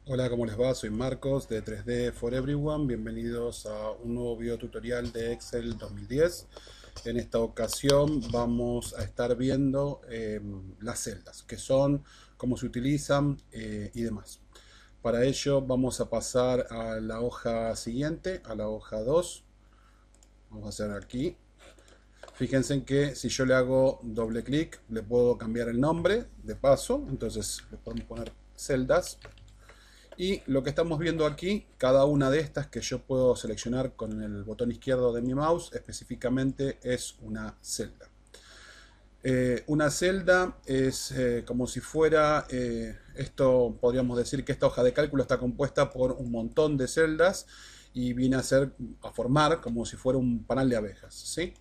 Hola, ¿cómo les va? Soy Marcos de 3D for Everyone. Bienvenidos a un nuevo video tutorial de Excel 2010. En esta ocasión vamos a estar viendo las celdas, qué son, cómo se utilizan y demás. Para ello vamos a pasar a la hoja siguiente, a la hoja 2. Vamos a hacer aquí. Fíjense en que si yo le hago doble clic, le puedo cambiar el nombre de paso. Entonces le podemos poner celdas. Y lo que estamos viendo aquí, cada una de estas que yo puedo seleccionar con el botón izquierdo de mi mouse, específicamente es una celda. Una celda es como si fuera, esto podríamos decir que esta hoja de cálculo está compuesta por un montón de celdas y viene a formar como si fuera un panal de abejas, ¿sí?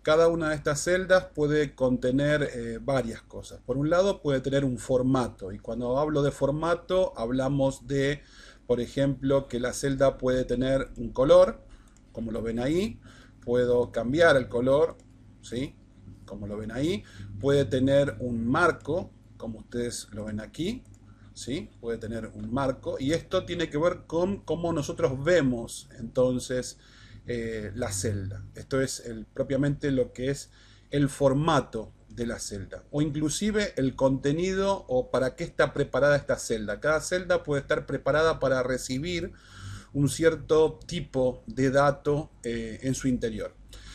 Cada una de estas celdas puede contener varias cosas. Por un lado puede tener un formato, y cuando hablo de formato hablamos de, por ejemplo, que la celda puede tener un color, como lo ven ahí. Puedo cambiar el color, ¿sí? Como lo ven ahí. Puede tener un marco, como ustedes lo ven aquí, ¿sí? Puede tener un marco, y esto tiene que ver con cómo nosotros vemos entonces la celda. Esto es propiamente lo que es el formato de la celda, o inclusive el contenido o para qué está preparada esta celda. Cada celda puede estar preparada para recibir un cierto tipo de dato en su interior.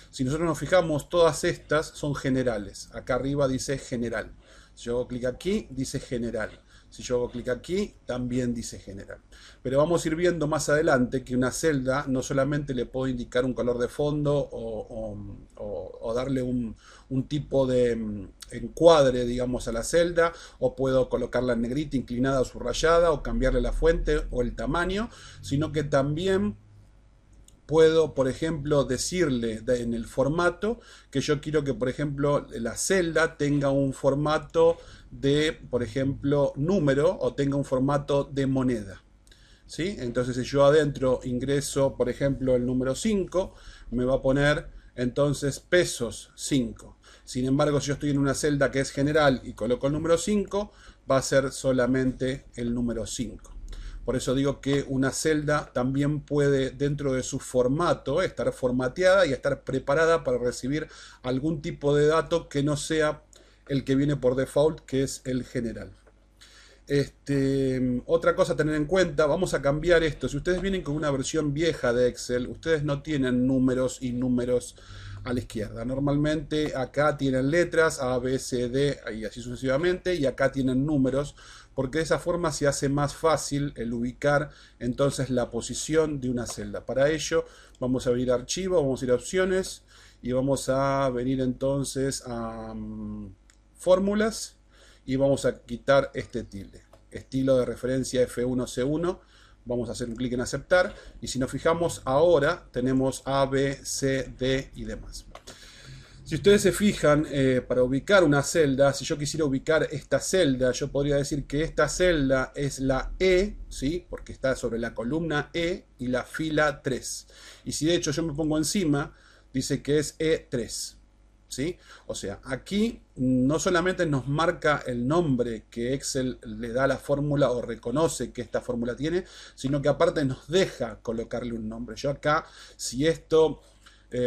Si nosotros nos fijamos, todas estas son generales. Acá arriba dice general. Si yo hago clic aquí, dice general. Si yo hago clic aquí, también dice general. Pero vamos a ir viendo más adelante que una celda no solamente le puedo indicar un color de fondo o darle un tipo de encuadre, digamos, a la celda, o puedo colocarla en negrita, inclinada o subrayada, o cambiarle la fuente o el tamaño, sino que también puedo, por ejemplo, decirle en el formato que yo quiero que, por ejemplo, la celda tenga un formato de, por ejemplo, número, o tenga un formato de moneda. ¿Sí? Entonces, si yo adentro ingreso, por ejemplo, el número 5, me va a poner entonces pesos 5. Sin embargo, si yo estoy en una celda que es general y coloco el número 5, va a ser solamente el número 5. Por eso digo que una celda también puede, dentro de su formato, estar formateada y estar preparada para recibir algún tipo de dato que no sea el que viene por default, que es el general. Otra cosa a tener en cuenta, vamos a cambiar esto. Si ustedes vienen con una versión vieja de Excel, ustedes no tienen números y números a la izquierda. Normalmente acá tienen letras A, B, C, D y así sucesivamente, y acá tienen números, porque de esa forma se hace más fácil el ubicar entonces la posición de una celda. Para ello vamos a venir a archivo, vamos a ir a opciones y vamos a venir entonces a fórmulas, y vamos a quitar este tilde. Estilo de referencia F1C1. Vamos a hacer un clic en aceptar. Y si nos fijamos, ahora tenemos A, B, C, D y demás. Si ustedes se fijan, para ubicar una celda, si yo quisiera ubicar esta celda, yo podría decir que esta celda es la E, ¿sí? Porque está sobre la columna E y la fila 3. Y si de hecho yo me pongo encima, dice que es E3. ¿Sí? O sea, aquí no solamente nos marca el nombre que Excel le da a la fórmula o reconoce que esta fórmula tiene, sino que aparte nos deja colocarle un nombre. Yo acá, si esto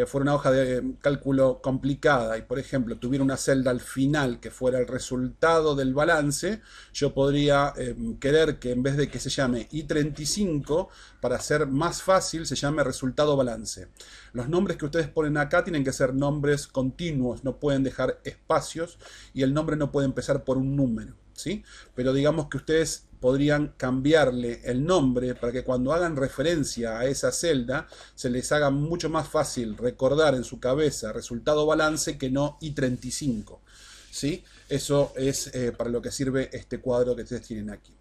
fuera una hoja de cálculo complicada y, por ejemplo, tuviera una celda al final que fuera el resultado del balance, yo podría querer que en vez de que se llame I35, para hacer más fácil, se llame resultado balance. Los nombres que ustedes ponen acá tienen que ser nombres continuos, no pueden dejar espacios, y el nombre no puede empezar por un número, ¿sí? Pero digamos que ustedes podrían cambiarle el nombre para que cuando hagan referencia a esa celda se les haga mucho más fácil recordar en su cabeza resultado balance que no I35. ¿Sí? Eso es para lo que sirve este cuadro que ustedes tienen aquí.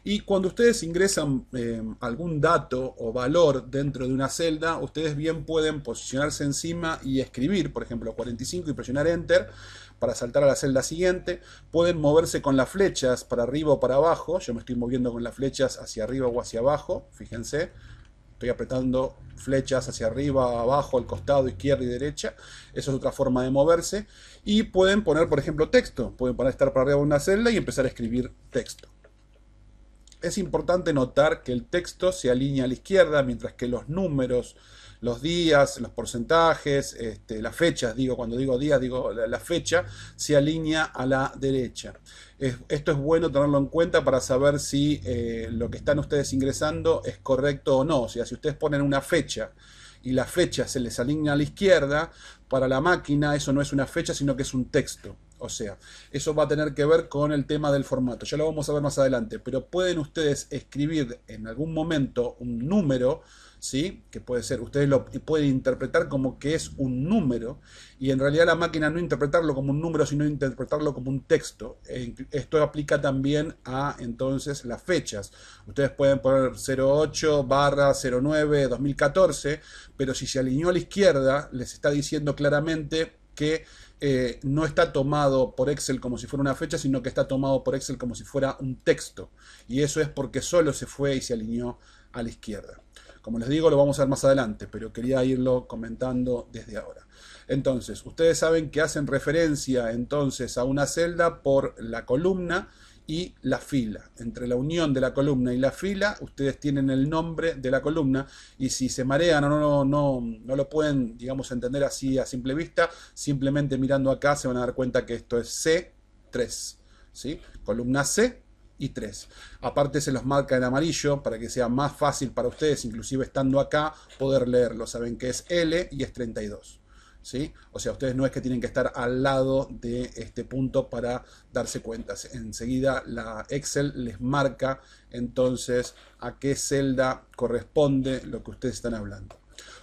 Y cuando ustedes ingresan algún dato o valor dentro de una celda, ustedes bien pueden posicionarse encima y escribir, por ejemplo, 45 y presionar Enter para saltar a la celda siguiente. Pueden moverse con las flechas para arriba o para abajo. Yo me estoy moviendo con las flechas hacia arriba o hacia abajo, fíjense. Estoy apretando flechas hacia arriba, abajo, al costado, izquierda y derecha. Eso es otra forma de moverse. Y pueden poner, por ejemplo, texto. Pueden estar para arriba de una celda y empezar a escribir texto. Es importante notar que el texto se alinea a la izquierda, mientras que los números, los días, los porcentajes, las fechas, digo, cuando digo días, digo la fecha, se alinea a la derecha. Esto es bueno tenerlo en cuenta para saber si lo que están ustedes ingresando es correcto o no. O sea, si ustedes ponen una fecha y la fecha se les alinea a la izquierda, para la máquina eso no es una fecha, sino que es un texto. O sea, eso va a tener que ver con el tema del formato. Ya lo vamos a ver más adelante. Pero pueden ustedes escribir en algún momento un número, ¿sí? Que puede ser, ustedes lo pueden interpretar como que es un número. Y en realidad la máquina no interpretarlo como un número, sino interpretarlo como un texto. Esto aplica también a, entonces, las fechas. Ustedes pueden poner 08/09/2014, pero si se alineó a la izquierda, les está diciendo claramente que no está tomado por Excel como si fuera una fecha, sino que está tomado por Excel como si fuera un texto. Y eso es porque solo se fue y se alineó a la izquierda. Como les digo, lo vamos a ver más adelante, pero quería irlo comentando desde ahora. Entonces, ustedes saben que hacen referencia entonces a una celda por la columna y la fila. Entre la unión de la columna y la fila, ustedes tienen el nombre de la columna, y si se marean o no lo pueden, digamos, entender así a simple vista, simplemente mirando acá se van a dar cuenta que esto es C3, ¿sí? Columna C y 3. Aparte se los marca en amarillo para que sea más fácil para ustedes, inclusive estando acá, poder leerlo. Saben que es L y es 32. ¿Sí? O sea, ustedes no es que tienen que estar al lado de este punto para darse cuenta. Enseguida la Excel les marca entonces a qué celda corresponde lo que ustedes están hablando.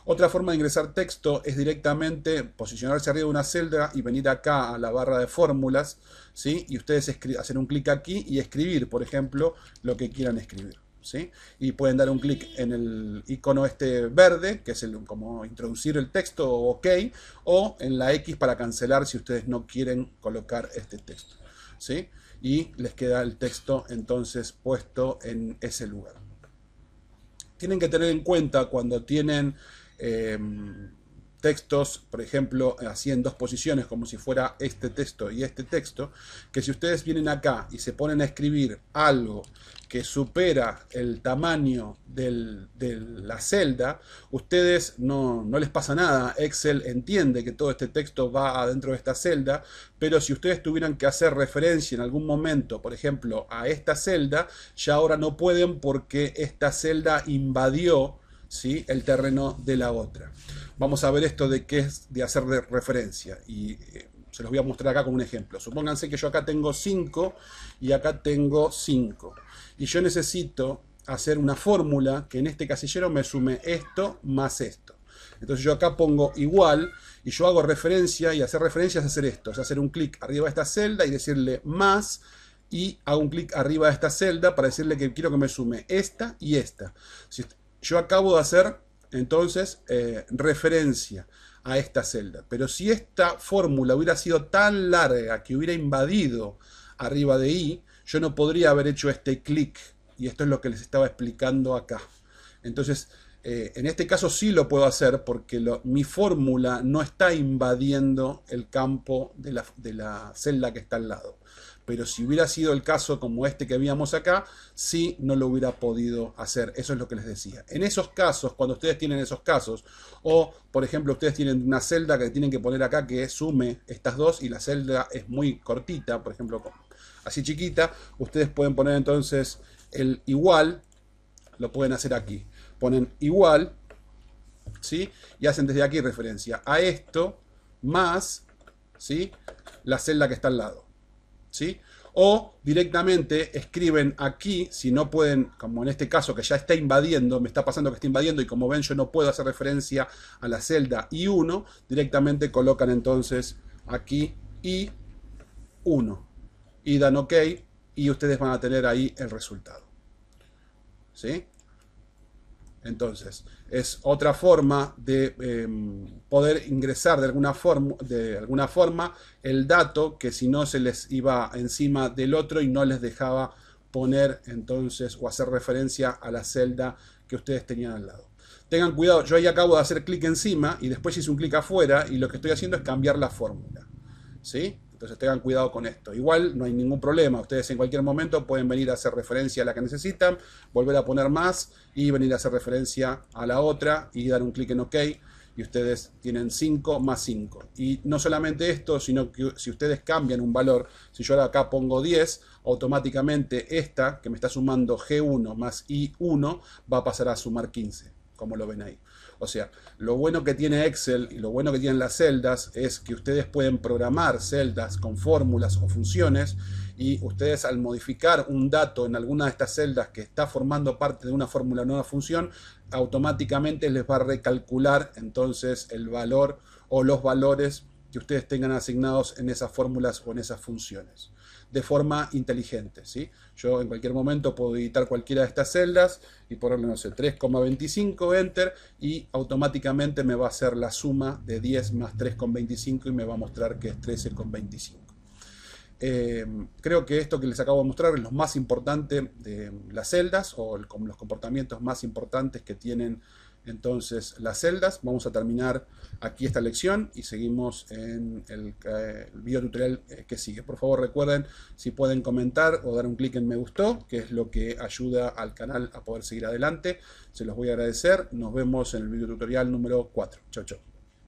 Otra forma de ingresar texto es directamente posicionarse arriba de una celda y venir acá a la barra de fórmulas, ¿sí? Y ustedes hacer un clic aquí y escribir, por ejemplo, lo que quieran escribir. ¿Sí? Y pueden dar un clic en el icono este verde, que es como introducir el texto, OK, o en la X para cancelar si ustedes no quieren colocar este texto, ¿sí? Y les queda el texto entonces puesto en ese lugar. Tienen que tener en cuenta cuando tienen textos, por ejemplo, así en dos posiciones, como si fuera este texto y este texto, que si ustedes vienen acá y se ponen a escribir algo que supera el tamaño de la celda, ustedes no les pasa nada. Excel entiende que todo este texto va adentro de esta celda, pero si ustedes tuvieran que hacer referencia en algún momento, por ejemplo, a esta celda, ya ahora no pueden porque esta celda invadió, ¿sí?, el terreno de la otra. Vamos a ver esto de qué es de hacer referencia y se los voy a mostrar acá como un ejemplo. Supónganse que yo acá tengo 5 y acá tengo 5 y yo necesito hacer una fórmula que en este casillero me sume esto más esto. Entonces yo acá pongo igual y yo hago referencia, y hacer referencia es hacer esto, es hacer un clic arriba de esta celda y decirle más, y hago un clic arriba de esta celda para decirle que quiero que me sume esta y esta. Si yo acabo de hacer entonces referencia a esta celda, pero si esta fórmula hubiera sido tan larga que hubiera invadido arriba de I, yo no podría haber hecho este clic, y esto es lo que les estaba explicando acá. Entonces en este caso sí lo puedo hacer porque mi fórmula no está invadiendo el campo de la celda que está al lado. Pero si hubiera sido el caso como este que habíamos acá, sí no lo hubiera podido hacer. Eso es lo que les decía. En esos casos, cuando ustedes tienen esos casos, o por ejemplo ustedes tienen una celda que tienen que poner acá que sume estas dos y la celda es muy cortita, por ejemplo así chiquita, ustedes pueden poner entonces el igual, lo pueden hacer aquí. Ponen igual, ¿sí? Y hacen desde aquí referencia a esto más, ¿sí?, la celda que está al lado, ¿sí? O directamente escriben aquí, si no pueden, como en este caso que ya está invadiendo, me está pasando que está invadiendo y como ven yo no puedo hacer referencia a la celda I1, directamente colocan entonces aquí I1 y dan OK y ustedes van a tener ahí el resultado, ¿sí? Entonces, es otra forma de poder ingresar de alguna forma el dato que si no se les iba encima del otro y no les dejaba poner entonces o hacer referencia a la celda que ustedes tenían al lado. Tengan cuidado, yo ahí acabo de hacer clic encima y después hice un clic afuera y lo que estoy haciendo es cambiar la fórmula, ¿sí? Entonces Entonces tengan cuidado con esto. Igual no hay ningún problema. Ustedes en cualquier momento pueden venir a hacer referencia a la que necesitan, volver a poner más y venir a hacer referencia a la otra y dar un clic en OK. Y ustedes tienen 5 más 5. Y no solamente esto, sino que si ustedes cambian un valor, si yo ahora acá pongo 10, automáticamente esta, que me está sumando G1 más I1, va a pasar a sumar 15, como lo ven ahí. O sea, lo bueno que tiene Excel y lo bueno que tienen las celdas es que ustedes pueden programar celdas con fórmulas o funciones, y ustedes al modificar un dato en alguna de estas celdas que está formando parte de una fórmula o una función, automáticamente les va a recalcular entonces el valor o los valores que ustedes tengan asignados en esas fórmulas o en esas funciones de forma inteligente, ¿sí? Yo en cualquier momento puedo editar cualquiera de estas celdas y ponerle, no sé, 3,25, enter, y automáticamente me va a hacer la suma de 10 más 3,25 y me va a mostrar que es 13,25. Creo que esto que les acabo de mostrar es lo más importante de las celdas, o los comportamientos más importantes que tienen entonces las celdas. Vamos a terminar aquí esta lección y seguimos en el video tutorial que sigue. Por favor recuerden, si pueden comentar o dar un clic en me gustó, que es lo que ayuda al canal a poder seguir adelante, se los voy a agradecer. Nos vemos en el video tutorial número 4. Chau, chau.